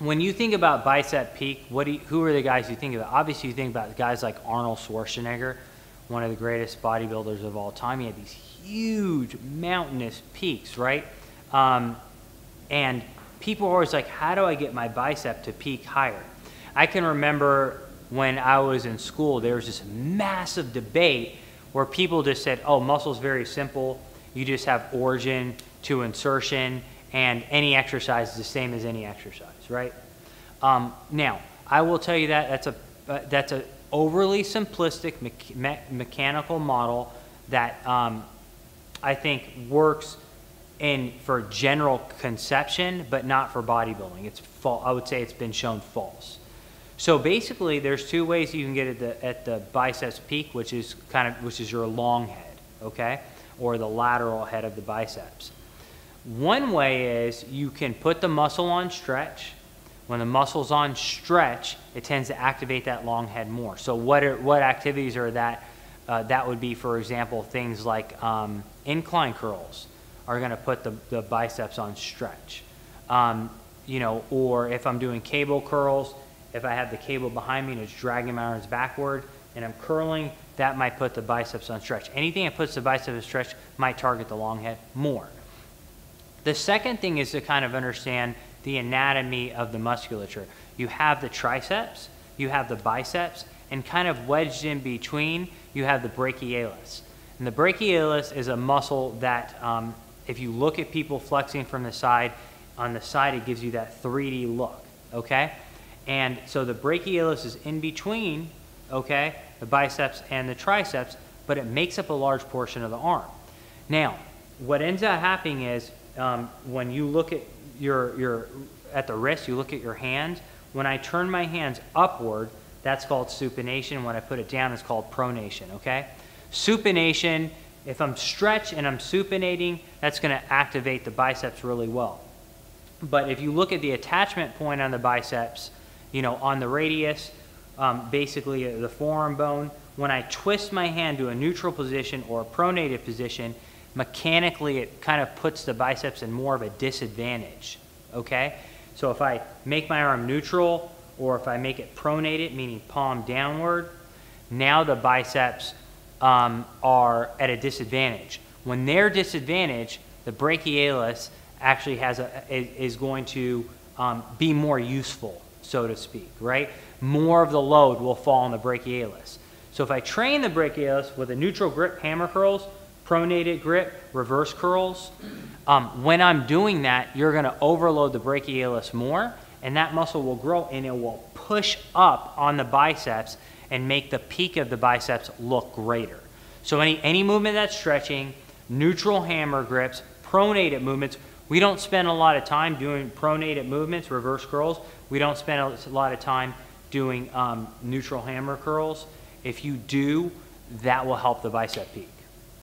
when you think about bicep peak, who are the guys you think about? Obviously, you think about guys like Arnold Schwarzenegger, one of the greatest bodybuilders of all time. He had these huge mountainous peaks, right? And people are always like, how do I get my bicep to peak higher? I can remember when I was in school, there was this massive debate where people just said, oh, muscle's very simple. You just have origin to insertion, and any exercise is the same as any exercise, right? Now, I will tell you that that's a overly simplistic mechanical model that I think works for general conception, but not for bodybuilding. It's I would say it's been shown false. So basically, there's two ways you can get at the biceps peak, which is your long head, okay, or the lateral head of the biceps. One way is you can put the muscle on stretch. When the muscle's on stretch, it tends to activate that long head more. So what activities are that? That would be, for example, things like incline curls are going to put the biceps on stretch. Or if I'm doing cable curls, if I have the cable behind me and it's dragging my arms backward and I'm curling, that might put the biceps on stretch. Anything that puts the biceps on stretch might target the long head more. The second thing is to kind of understand the anatomy of the musculature. You have the triceps, you have the biceps, and kind of wedged in between, you have the brachialis. And the brachialis is a muscle that, if you look at people flexing from the side, on the side it gives you that 3D look, okay? And so the brachialis is in between, okay, the biceps and the triceps, but it makes up a large portion of the arm. Now, what ends up happening is when you look at at the wrist, you look at your hands. When I turn my hands upward, that's called supination. When I put it down, it's called pronation, okay? Supination, if I'm stretched and I'm supinating, that's going to activate the biceps really well. But if you look at the attachment point on the biceps, on the radius, basically the forearm bone, when I twist my hand to a neutral position or a pronated position, mechanically it kind of puts the biceps in more of a disadvantage, okay? So if I make my arm neutral, or if I make it pronated, meaning palm downward, now the biceps are at a disadvantage. When they're disadvantaged, the brachialis actually is going to be more useful, so to speak, right? More of the load will fall on the brachialis. So if I train the brachialis with a neutral grip, hammer curls, pronated grip, reverse curls, when I'm doing that, you're going to overload the brachialis more, and that muscle will grow and it will push up on the biceps and make the peak of the biceps look greater. So any movement that's stretching, neutral hammer grips, pronated movements, we don't spend a lot of time doing pronated movements, reverse curls. We don't spend a lot of time doing neutral hammer curls. If you do, that will help the bicep peak.